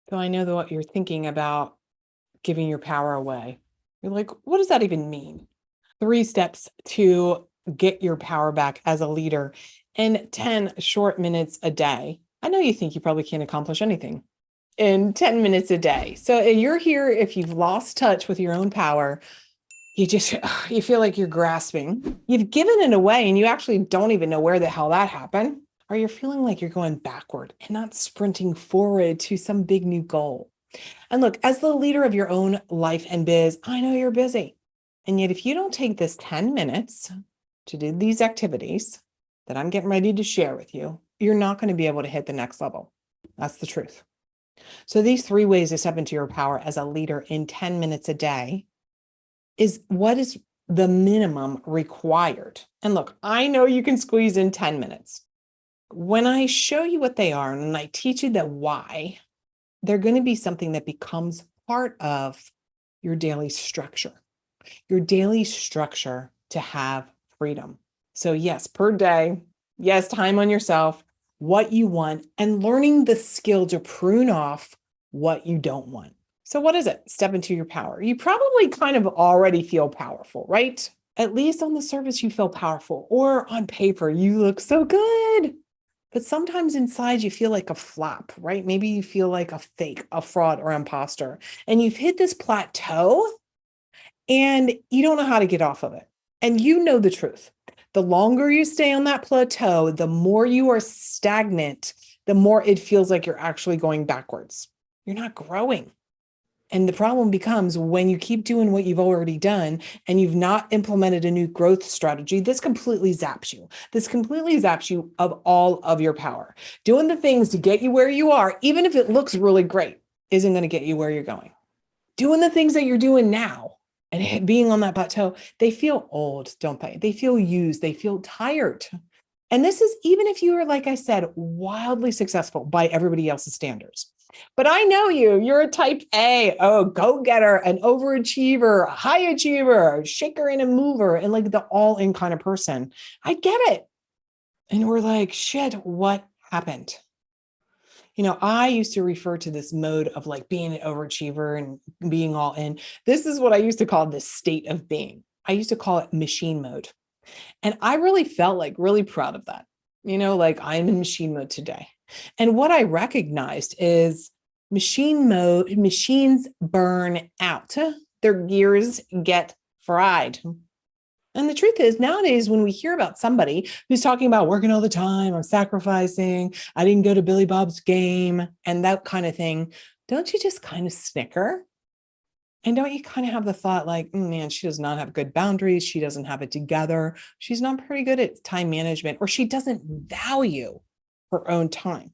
So I know that what you're thinking about giving your power away. You're like, what does that even mean? 3 steps to get your power back as a leader in 10 short minutes a day. I know you think you probably can't accomplish anything in 10 minutes a day. So you're here if you've lost touch with your own power. You feel like you're grasping. You've given it away and you actually don't even know where the hell that happened. Or you're feeling like you're going backward and not sprinting forward to some big new goal. And look, as the leader of your own life and biz, I know you're busy. And yet, if you don't take this 10 minutes to do these activities that I'm getting ready to share with you, you're not going to be able to hit the next level. That's the truth. So these 3 ways to step into your power as a leader in 10 minutes a day is what is the minimum required. And look, I know you can squeeze in 10 minutes. When I show you what they are and I teach you the why, they're going to be something that becomes part of your daily structure to have freedom. So yes, per day, yes, time on yourself, what you want, and learning the skill to prune off what you don't want. So what is it? Step into your power. You probably kind of already feel powerful, right? At least on the surface, you feel powerful, or on paper, you look so good. But sometimes inside you feel like a flop, right? Maybe you feel like a fake, a fraud, or imposter. And you've hit this plateau and you don't know how to get off of it. And you know the truth. The longer you stay on that plateau, the more you are stagnant, the more it feels like you're actually going backwards. You're not growing. And the problem becomes when you keep doing what you've already done and you've not implemented a new growth strategy, this completely zaps you. This completely zaps you of all of your power. Doing the things to get you where you are, even if it looks really great, isn't going to get you where you're going. Doing the things that you're doing now and being on that plateau, they feel old, don't they? They feel used. They feel tired. And this is even if you are, like I said, wildly successful by everybody else's standards. But I know you're a type A, go-getter, an overachiever, a high achiever, a shaker and a mover, and like the all-in kind of person. I get it. And we're like, shit, what happened? I used to refer to this mode of like being an overachiever and being all in. This is what I used to call this state of being. I used to call it machine mode. And I really felt like really proud of that. Like I'm in machine mode today. And what I recognized is machines burn out. Their gears get fried. And the truth is, nowadays, when we hear about somebody who's talking about working all the time, I'm sacrificing, I didn't go to Billy Bob's game, and that kind of thing, don't you just kind of snicker? And don't you kind of have the thought like, man, she does not have good boundaries. She doesn't have it together. She's not pretty good at time management, or she doesn't value her own time.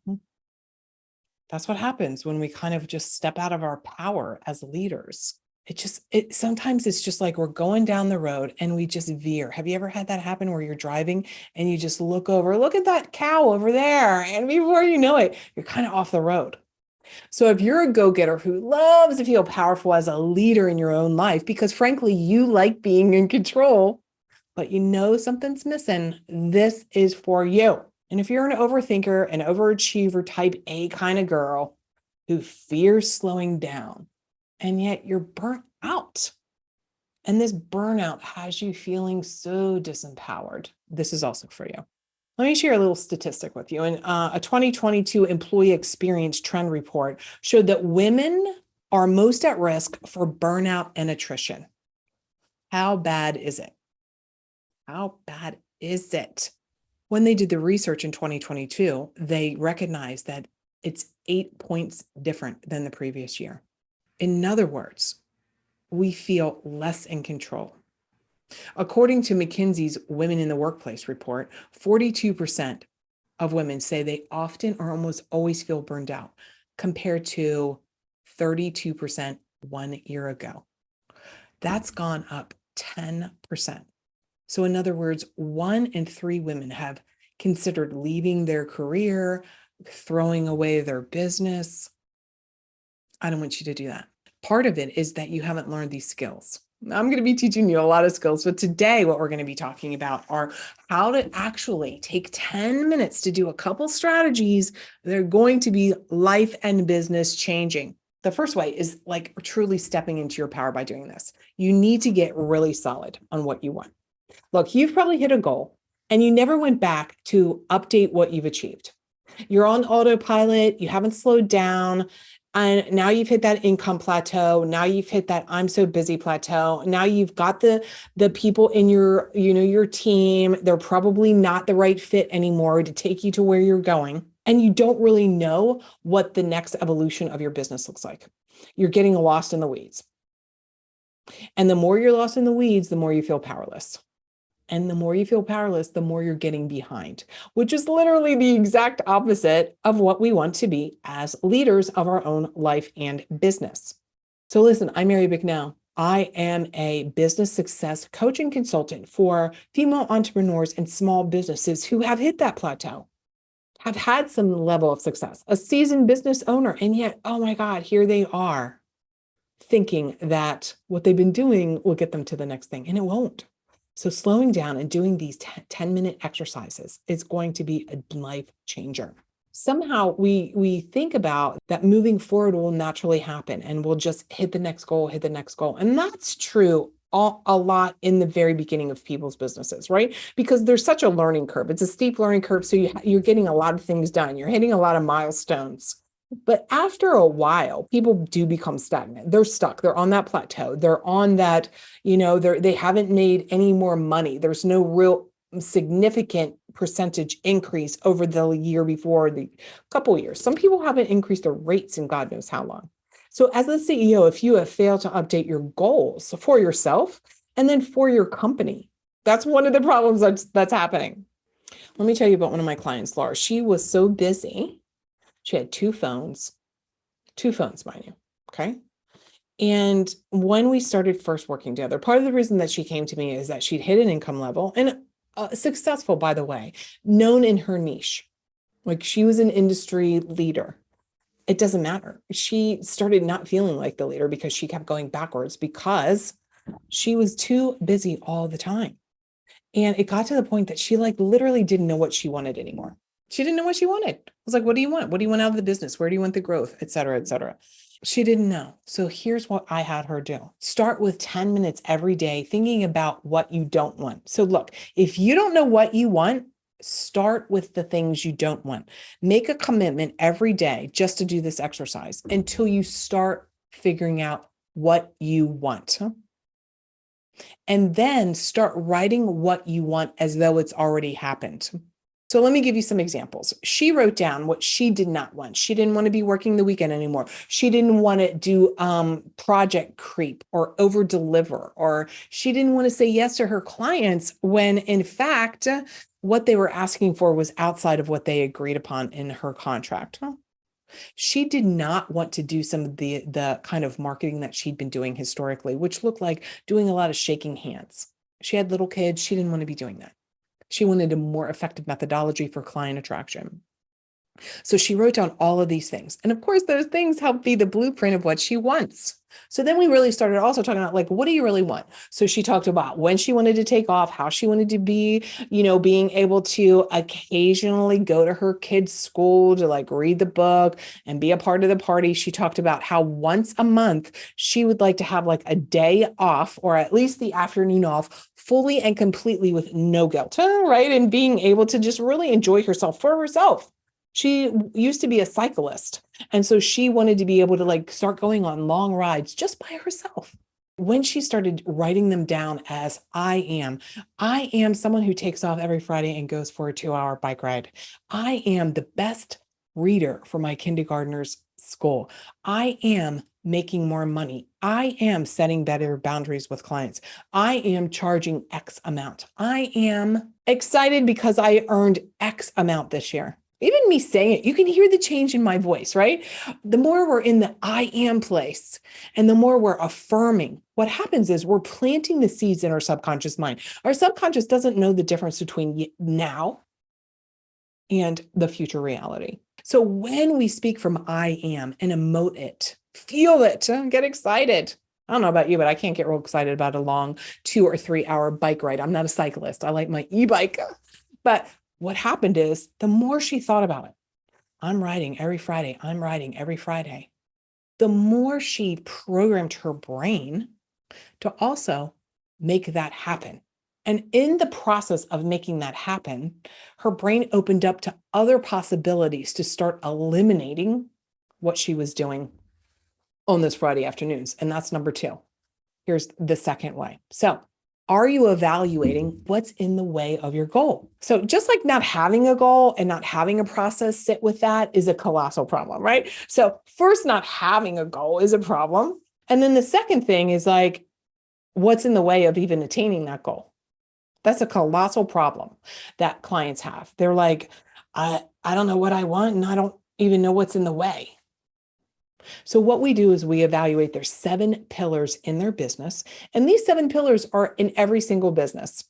That's what happens when we kind of just step out of our power as leaders. Sometimes it's just like we're going down the road and we just veer. Have you ever had that happen where you're driving and you just look at that cow over there. And before you know it, you're kind of off the road. So if you're a go-getter who loves to feel powerful as a leader in your own life, because frankly, you like being in control, but you know something's missing, this is for you. And if you're an overthinker, an overachiever type A kind of girl who fears slowing down, and yet you're burnt out, and this burnout has you feeling so disempowered, this is also for you. Let me share a little statistic with you. And a 2022 employee experience trend report showed that women are most at risk for burnout and attrition. How bad is it? How bad is it? When they did the research in 2022, they recognized that it's 8 points different than the previous year. In other words, we feel less in control. According to McKinsey's Women in the Workplace report, 42% of women say they often or almost always feel burned out, compared to 32% 1 year ago. That's gone up 10%. So in other words, 1 in 3 women have considered leaving their career, throwing away their business. I don't want you to do that. Part of it is that you haven't learned these skills. I'm going to be teaching you a lot of skills, but today what we're going to be talking about are how to actually take 10 minutes to do a couple strategies that are going to be life and business changing. The first way is like truly stepping into your power by doing this. You need to get really solid on what you want. Look, you've probably hit a goal and you never went back to update what you've achieved. You're on autopilot, you haven't slowed down, and now you've hit that income plateau. Now you've hit that I'm so busy plateau. Now you've got the people in your team. They're probably not the right fit anymore to take you to where you're going. And you don't really know what the next evolution of your business looks like. You're getting lost in the weeds. And the more you're lost in the weeds, the more you feel powerless. And the more you feel powerless, the more you're getting behind, which is literally the exact opposite of what we want to be as leaders of our own life and business. So listen, I'm Mary Bicknell. I am a business success coaching consultant for female entrepreneurs and small businesses who have hit that plateau, have had some level of success, a seasoned business owner, and yet, oh my God, here they are thinking that what they've been doing will get them to the next thing, and it won't. So slowing down and doing these 10-minute exercises is going to be a life changer. Somehow we think about that moving forward will naturally happen and we'll just hit the next goal, hit the next goal. And that's true a lot in the very beginning of people's businesses, right? Because there's such a learning curve. It's a steep learning curve. So you're getting a lot of things done. You're hitting a lot of milestones. But after a while, people do become stagnant. They're stuck. They're on that plateau. They're on that, they haven't made any more money. There's no real significant percentage increase over the year before, the couple years. Some people haven't increased their rates in God knows how long. So as the CEO, if you have failed to update your goals for yourself and then for your company, that's one of the problems that's happening. Let me tell you about one of my clients, Laura. She was so busy. She had two phones, mind you. Okay. And when we started first working together, part of the reason that she came to me is that she'd hit an income level and successful, by the way, known in her niche. Like she was an industry leader. It doesn't matter. She started not feeling like the leader because she kept going backwards because she was too busy all the time. And it got to the point that she like literally didn't know what she wanted anymore. She didn't know what she wanted. I was like, what do you want? What do you want out of the business? Where do you want the growth, et cetera, et cetera. She didn't know. So here's what I had her do. Start with 10 minutes every day thinking about what you don't want. So look, if you don't know what you want, start with the things you don't want. Make a commitment every day just to do this exercise until you start figuring out what you want. And then start writing what you want as though it's already happened. So let me give you some examples. She wrote down what she did not want. She didn't want to be working the weekend anymore. She didn't want to do project creep or over deliver, or she didn't want to say yes to her clients when in fact, what they were asking for was outside of what they agreed upon in her contract. She did not want to do some of the kind of marketing that she'd been doing historically, which looked like doing a lot of shaking hands. She had little kids. She didn't want to be doing that. She wanted a more effective methodology for client attraction. So she wrote down all of these things. And of course, those things help be the blueprint of what she wants. So then we really started also talking about like, what do you really want? So she talked about when she wanted to take off, how she wanted to be, being able to occasionally go to her kids' school to like read the book and be a part of the party. She talked about how once a month she would like to have like a day off or at least the afternoon off fully and completely with no guilt, right? And being able to just really enjoy herself for herself. She used to be a cyclist. And so she wanted to be able to like start going on long rides just by herself. When she started writing them down as I am someone who takes off every Friday and goes for a 2-hour bike ride. I am the best reader for my kindergartner's school. I am making more money. I am setting better boundaries with clients. I am charging X amount. I am excited because I earned X amount this year. Even me saying it, you can hear the change in my voice, right? The more we're in the I am place and the more we're affirming, what happens is we're planting the seeds in our subconscious mind. Our subconscious doesn't know the difference between now and the future reality. So when we speak from I am and emote it, feel it, get excited, I don't know about you, but I can't get real excited about a long 2 or 3 hour bike ride. I'm not a cyclist. I like my e-bike. But what happened is the more she thought about it, I'm riding every Friday. I'm riding every Friday. The more she programmed her brain to also make that happen. And in the process of making that happen, her brain opened up to other possibilities to start eliminating what she was doing on those Friday afternoons. And that's number two. Here's the second way. So, are you evaluating what's in the way of your goal? So, just like not having a goal and not having a process sit with that is a colossal problem, right? So, first, not having a goal is a problem. And then the second thing is like, what's in the way of even attaining that goal? That's a colossal problem that clients have. They're like, I don't know what I want and I don't even know what's in the way. So what we do is we evaluate their 7 pillars in their business. And these 7 pillars are in every single business.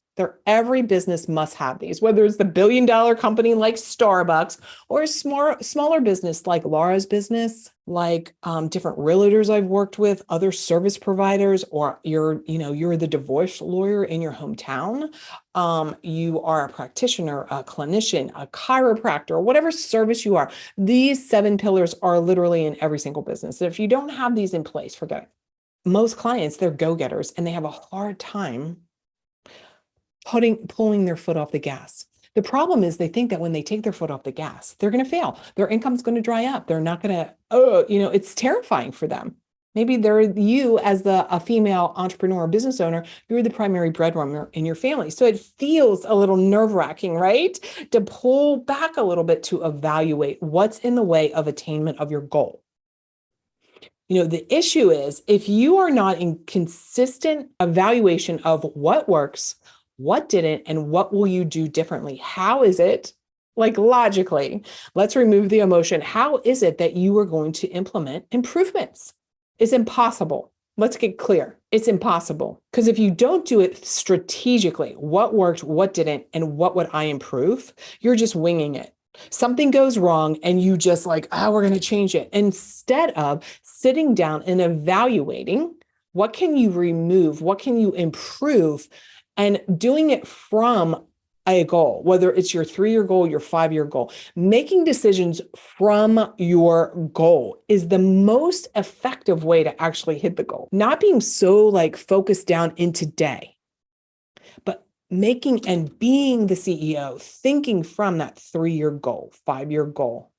Every business must have these, whether it's the billion-dollar company like Starbucks or a smaller business like Laura's business, like different realtors I've worked with, other service providers, or you're the divorce lawyer in your hometown. You are a practitioner, a clinician, a chiropractor, whatever service you are. These 7 pillars are literally in every single business. If you don't have these in place, forget it. Most clients, they're go-getters and they have a hard time pulling their foot off the gas. The problem is they think that when they take their foot off the gas, they're going to fail. Their income's going to dry up. They're not going to, it's terrifying for them. Maybe you as a female entrepreneur or business owner, you're the primary breadwinner in your family. So it feels a little nerve-wracking, right? To pull back a little bit to evaluate what's in the way of attainment of your goal. The issue is if you are not in consistent evaluation of what works, what didn't, and what will you do differently? How is it, like logically, let's remove the emotion. How is it that you are going to implement improvements? It's impossible. Let's get clear. It's impossible. Because if you don't do it strategically, what worked, what didn't, and what would I improve, you're just winging it. Something goes wrong and you just like, we're going to change it. Instead of sitting down and evaluating what can you remove, what can you improve, and doing it from a goal, whether it's your 3-year goal, your 5-year goal. Making decisions from your goal is the most effective way to actually hit the goal. Not being so like focused down in today, but making and being the CEO, thinking from that 3-year goal, 5-year goal.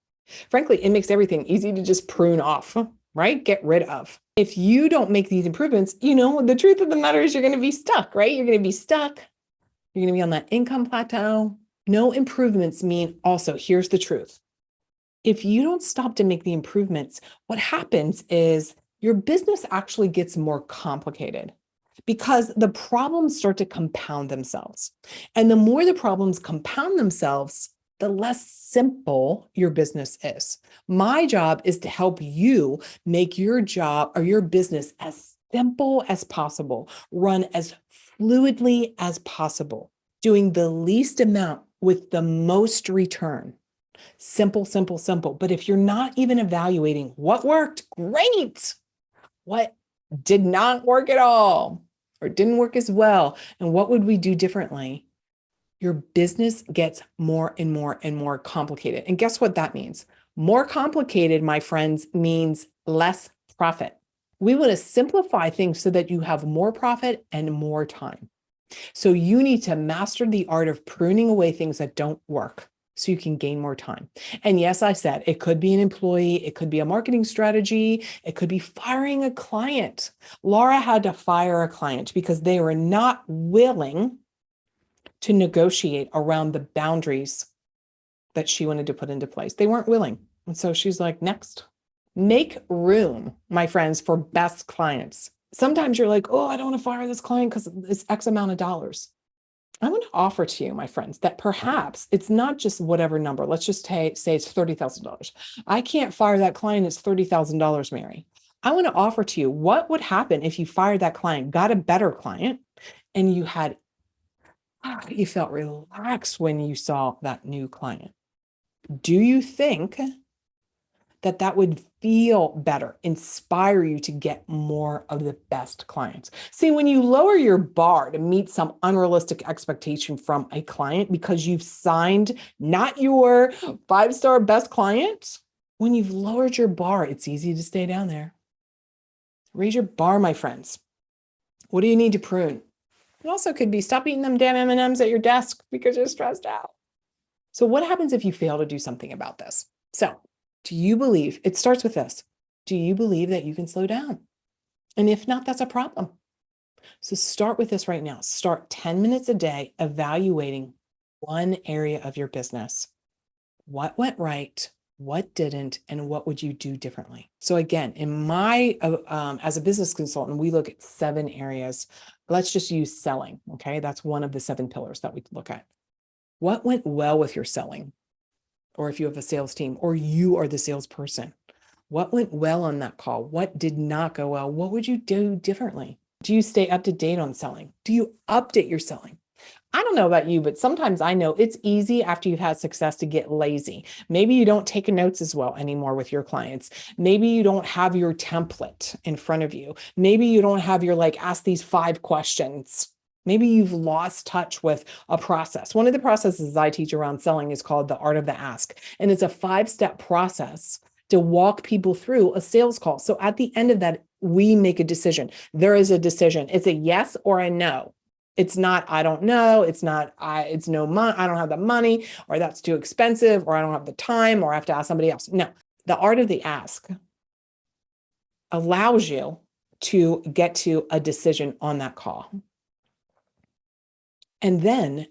Frankly, it makes everything easy to just prune off, right? Get rid of. If you don't make these improvements, the truth of the matter is you're going to be stuck, right? You're going to be stuck. You're going to be on that income plateau. No improvements mean also, here's the truth. If you don't stop to make the improvements, what happens is your business actually gets more complicated because the problems start to compound themselves. And the more the problems compound themselves, the less simple your business is. My job is to help you make your job or your business as simple as possible, run as fluidly as possible, doing the least amount with the most return. Simple, simple, simple. But if you're not even evaluating what worked, great. What did not work at all or didn't work as well, and what would we do differently? Your business gets more and more and more complicated. And guess what that means? More complicated, my friends, means less profit. We want to simplify things so that you have more profit and more time. So you need to master the art of pruning away things that don't work so you can gain more time. And yes, I said it could be an employee, it could be a marketing strategy, it could be firing a client. Laura had to fire a client because they were not willing to negotiate around the boundaries that she wanted to put into place. They weren't willing. And so she's like, next. Make room, my friends, for best clients. Sometimes you're like, I don't want to fire this client because it's X amount of dollars. I want to offer to you, my friends, that perhaps it's not just whatever number. Let's just say it's $30,000. I can't fire that client. It's $30,000, Mary. I want to offer to you what would happen if you fired that client, got a better client, and you felt relaxed when you saw that new client. Do you think that would feel better, inspire you to get more of the best clients. See, when you lower your bar to meet some unrealistic expectation from a client because you've signed not your 5-star best client, when you've lowered your bar, it's easy to stay down there. Raise your bar, my friends. What do you need to prune? It also could be stop eating them damn M&Ms at your desk because you're stressed out. So what happens if you fail to do something about this? So do you believe, it starts with this, do you believe that you can slow down? And if not, that's a problem. So start with this right now. Start 10 minutes a day evaluating one area of your business. What went right? What didn't? And what would you do differently? So again, in my, as a business consultant, we look at 7 areas. Let's just use selling. Okay. That's one of the 7 pillars that we look at. What went well with your selling? Or if you have a sales team or you are the salesperson, what went well on that call? What did not go well? What would you do differently? Do you stay up to date on selling? Do you update your selling? I don't know about you, but sometimes I know it's easy after you've had success to get lazy. Maybe you don't take notes as well anymore with your clients. Maybe you don't have your template in front of you. Maybe you don't have your ask these 5 questions. Maybe you've lost touch with a process. One of the processes I teach around selling is called the art of the ask. And it's a 5-step process to walk people through a sales call. So at the end of that, we make a decision. There is a decision. It's a yes or a no. It's not, I don't know. It's not, it's no money. I don't have the money, or that's too expensive, or I don't have the time, or I have to ask somebody else. No, the art of the ask allows you to get to a decision on that call. And then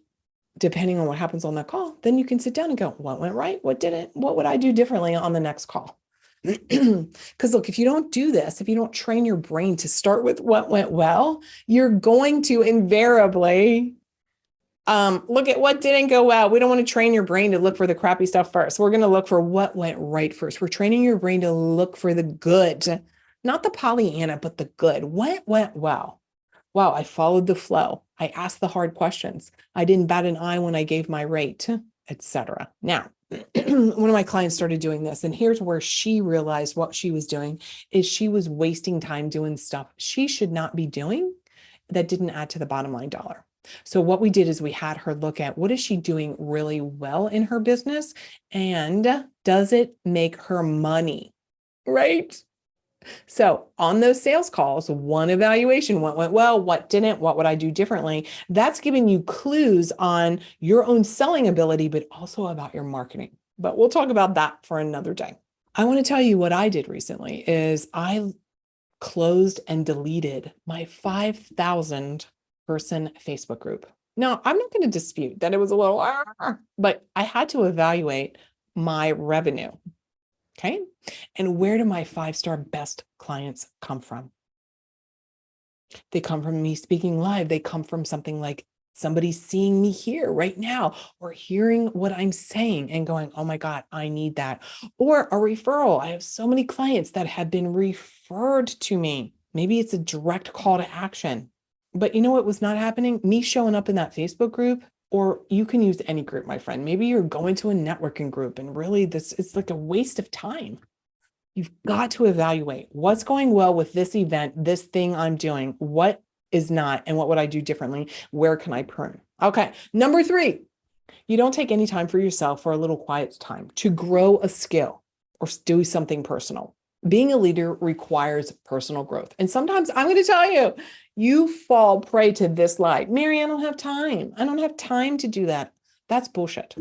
depending on what happens on that call, then you can sit down and go, what went right? What didn't? What would I do differently on the next call? Because look, if you don't do this, if you don't train your brain to start with what went well, you're going to invariably look at what didn't go well. We don't want to train your brain to look for the crappy stuff first. We're going to look for what went right first. We're training your brain to look for the good, not the Pollyanna, but the good. What went well? Wow, I followed the flow. I asked the hard questions. I didn't bat an eye when I gave my rate, etc. Now, one of my clients started doing this, and here's where she realized what she was doing is she was wasting time doing stuff she should not be doing that didn't add to the bottom line dollar. So what we did is we had her look at what is she doing really well in her business, and does it make her money, right? So on those sales calls, one evaluation, what went well, what didn't, what would I do differently? That's giving you clues on your own selling ability, but also about your marketing. But we'll talk about that for another day. I want to tell you what I did recently is I closed and deleted my 5,000 person Facebook group. Now, I'm not going to dispute that it was a little, but I had to evaluate my revenue. Okay. And where do my 5-star best clients come from? They come from me speaking live. They come from something like somebody seeing me here right now, or hearing what I'm saying and going, oh my God, I need that. Or a referral. I have so many clients that have been referred to me. Maybe it's a direct call to action. But you know what was not happening? Me showing up in that Facebook group. Or you can use any group, my friend. Maybe you're going to a networking group and really it's like a waste of time. You've got to evaluate what's going well with this event, this thing I'm doing, what is not, and what would I do differently? Where can I prune? Okay. Number 3, you don't take any time for yourself for a little quiet time to grow a skill or do something personal. Being a leader requires personal growth. And sometimes I'm going to tell you, you fall prey to this lie. Mary, I don't have time. I don't have time to do that. That's bullshit.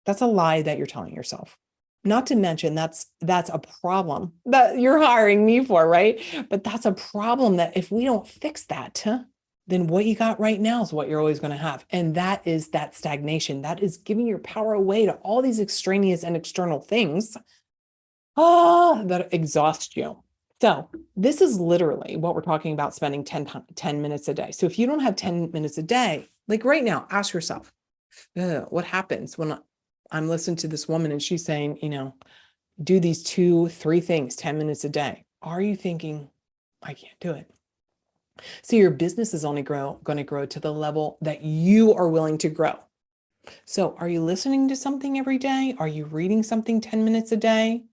That's a lie that you're telling yourself. Not to mention that's a problem that you're hiring me for, right? But that's a problem that if we don't fix that, then what you got right now is what you're always going to have. And that is that stagnation. That is giving your power away to all these extraneous and external things that exhaust you. So this is literally what we're talking about, spending 10 minutes a day. So if you don't have 10 minutes a day, like right now, ask yourself, what happens when I'm listening to this woman and she's saying, do these 2-3 things, 10 minutes a day. Are you thinking, I can't do it? So your business is only going to grow to the level that you are willing to grow. So are you listening to something every day? Are you reading something 10 minutes a day?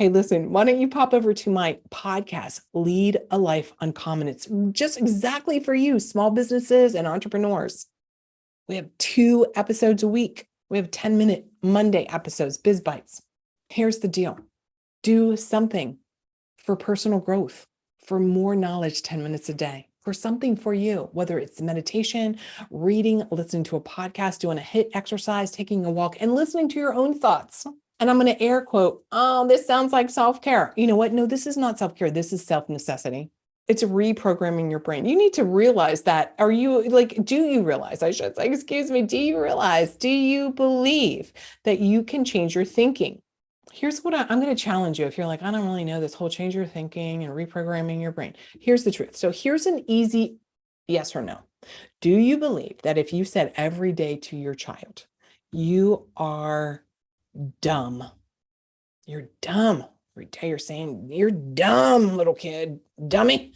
Hey, listen, why don't you pop over to my podcast, Lead a Life Uncommon? It's just exactly for you, small businesses and entrepreneurs. We have 2 episodes a week. We have 10-minute Monday episodes, Biz Bites. Here's the deal. Do something for personal growth, for more knowledge 10 minutes a day, for something for you, whether it's meditation, reading, listening to a podcast, doing a HIIT exercise, taking a walk, and listening to your own thoughts. And I'm going to air quote, oh, this sounds like self-care. You know what? No, this is not self-care. This is self-necessity. It's reprogramming your brain. You need to realize that. Do you realize, I should say, excuse me, do you believe that you can change your thinking? Here's what I'm going to challenge you. If you're like, I don't really know this whole change your thinking and reprogramming your brain. Here's the truth. So here's an easy yes or no. Do you believe that if you said every day to your child, you are dumb? You're dumb. Every day you're saying, you're dumb, little kid, dummy.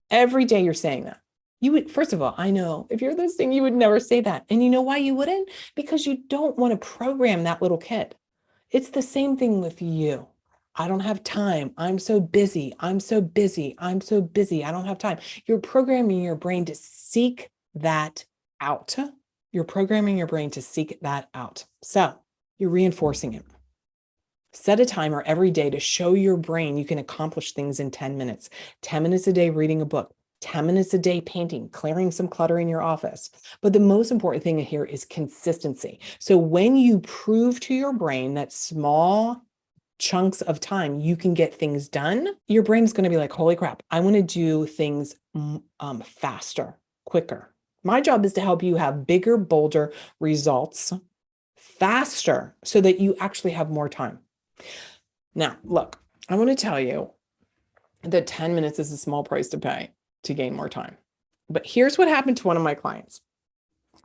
Every day you're saying that. You would, first of all, I know if you're listening, you would never say that. And you know why you wouldn't? Because you don't want to program that little kid. It's the same thing with you. I don't have time. I'm so busy. I'm so busy. I'm so busy. I don't have time. You're programming your brain to seek that out. You're programming your brain to seek that out. So you're reinforcing it. Set a timer every day to show your brain you can accomplish things in 10 minutes. 10 minutes a day reading a book, 10 minutes a day painting, clearing some clutter in your office. But the most important thing here is consistency. So when you prove to your brain that small chunks of time you can get things done, your brain's going to be like, holy crap, I want to do things faster, quicker. My job is to help you have bigger, bolder results faster so that you actually have more time. Now, look, I want to tell you that 10 minutes is a small price to pay to gain more time. But here's what happened to one of my clients.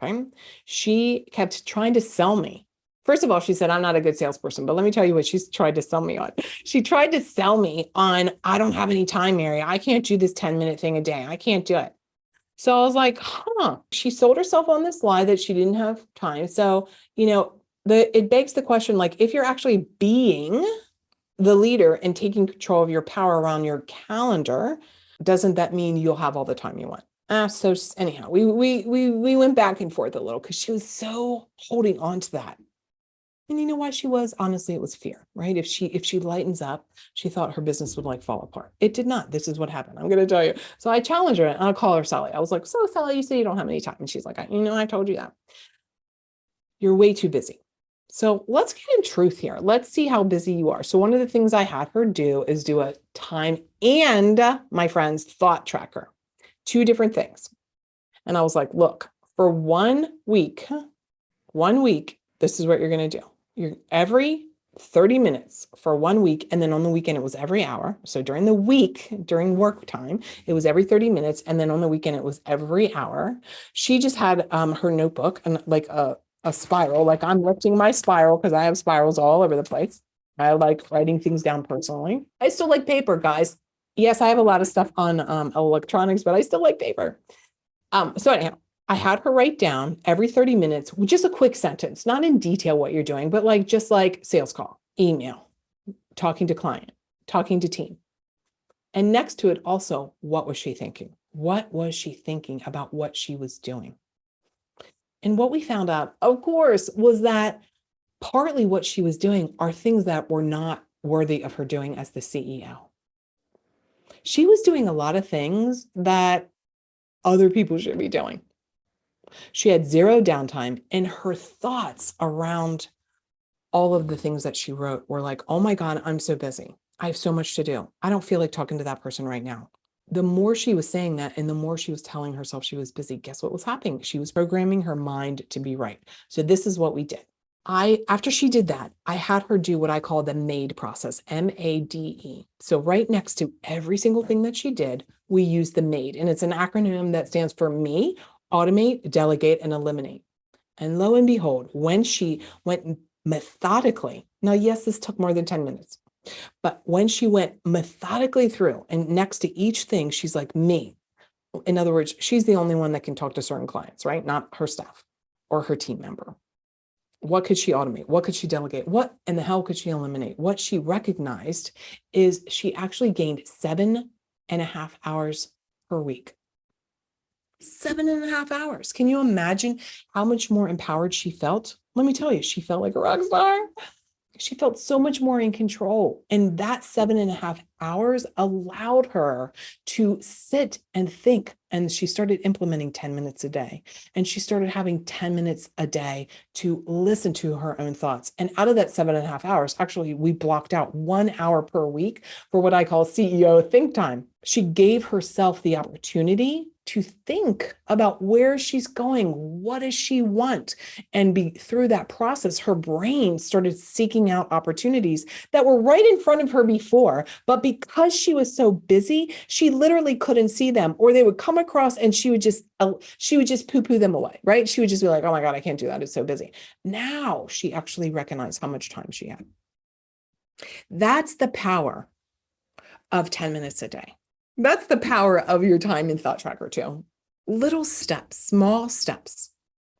Okay. She kept trying to sell me. First of all, she said, I'm not a good salesperson, but let me tell you what she's tried to sell me on. She tried to sell me on, I don't have any time, Mary. I can't do this 10-minute thing a day. I can't do it. So I was like, she sold herself on this lie that she didn't have time. So, it begs the question, like, if you're actually being the leader and taking control of your power around your calendar, doesn't that mean you'll have all the time you want? So anyhow, we went back and forth a little because she was so holding on to that. And you know why she was? Honestly, it was fear, right? If she lightens up, she thought her business would like fall apart. It did not. This is what happened. I'm going to tell you. So I challenged her and I'll call her Sally. I was like, so Sally, you say you don't have any time. And she's like, I told you that. You're way too busy. So let's get in truth here. Let's see how busy you are. So one of the things I had her do is do a time and, my friends, thought tracker. 2 different things. And I was like, look, for 1 week, this is what you're going to do. You're every 30 minutes for 1 week. And then on the weekend, it was every hour. So during the week, during work time, it was every 30 minutes. And then on the weekend, it was every hour. She just had her notebook and like a spiral, like I'm lifting my spiral because I have spirals all over the place. I like writing things down personally. I still like paper, guys. Yes, I have a lot of stuff on electronics, but I still like paper. So anyhow, I had her write down every 30 minutes, just a quick sentence, not in detail what you're doing, but just like sales call, email, talking to client, talking to team. And next to it also, what was she thinking? What was she thinking about what she was doing? And what we found out, of course, was that partly what she was doing are things that were not worthy of her doing as the CEO. She was doing a lot of things that other people should be doing. She had 0 downtime, and her thoughts around all of the things that she wrote were like, oh my God, I'm so busy. I have so much to do. I don't feel like talking to that person right now. The more she was saying that and the more she was telling herself she was busy, guess what was happening? She was programming her mind to be right. So this is what we did. After she did that, I had her do what I call the MADE process, MADE. So right next to every single thing that she did, we use the MADE. And it's an acronym that stands for me, automate, delegate, and eliminate. And lo and behold, when she went methodically, now, yes, this took more than 10 minutes, but when she went methodically through and next to each thing, she's like, me. In other words, she's the only one that can talk to certain clients, right? Not her staff or her team member. What could she automate? What could she delegate? What in the hell could she eliminate? What she recognized is she actually gained 7.5 hours per week. 7.5 hours. Can you imagine how much more empowered she felt? Let me tell you, she felt like a rock star. She felt so much more in control. And that 7.5 hours allowed her to sit and think. And she started implementing 10 minutes a day. And she started having 10 minutes a day to listen to her own thoughts. And out of that 7.5 hours, actually, we blocked out 1 hour per week for what I call CEO think time. She gave herself the opportunity to think about where she's going. What does she want? And through that process, her brain started seeking out opportunities that were right in front of her before. But because she was so busy, she literally couldn't see them, or they would come across and she would just poo-poo them away, right? She would just be like, oh my God, I can't do that. It's so busy. Now she actually recognized how much time she had. That's the power of 10 minutes a day. That's the power of your time and thought tracker too. Little steps, small steps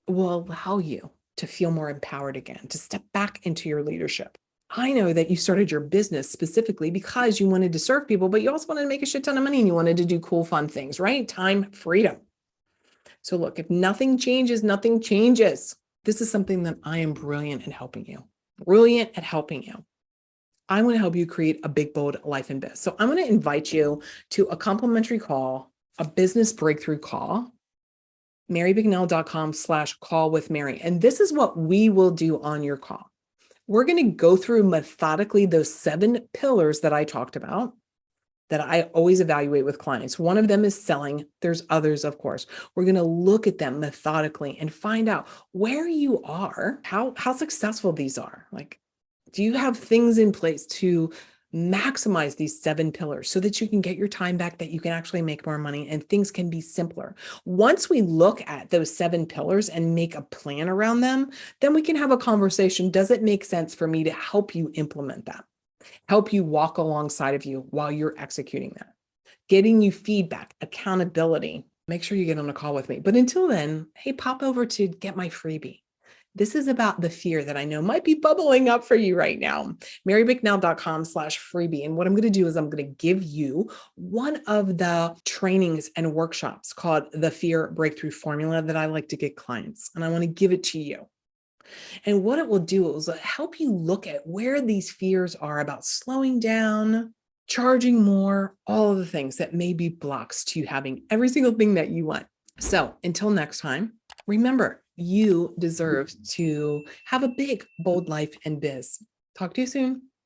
will allow you to feel more empowered again, to step back into your leadership. I know that you started your business specifically because you wanted to serve people, but you also wanted to make a shit ton of money and you wanted to do cool, fun things, right? Time, freedom. So look, if nothing changes, nothing changes. This is something that I am brilliant at helping you. Brilliant at helping you. I want to help you create a big, bold life in biz. So I'm going to invite you to a complimentary call, a business breakthrough call, marybicknell.com/call with Mary. And this is what we will do on your call. We're going to go through methodically those 7 pillars that I talked about that I always evaluate with clients. One of them is selling. There's others, of course. We're going to look at them methodically and find out where you are, how successful these are. Like, do you have things in place to maximize these 7 pillars so that you can get your time back, that you can actually make more money and things can be simpler? Once we look at those 7 pillars and make a plan around them, then we can have a conversation. Does it make sense for me to help you implement that? Help you walk alongside of you while you're executing that? Getting you feedback, accountability. Make sure you get on a call with me. But until then, hey, pop over to get my freebie. This is about the fear that I know might be bubbling up for you right now. marybicknell.com/freebie. And what I'm going to do is I'm going to give you one of the trainings and workshops called the Fear Breakthrough Formula that I like to get clients. And I want to give it to you. And what it will do is help you look at where these fears are about slowing down, charging more, all of the things that may be blocks to you having every single thing that you want. So until next time, remember, you deserve to have a big, bold life and biz. Talk to you soon.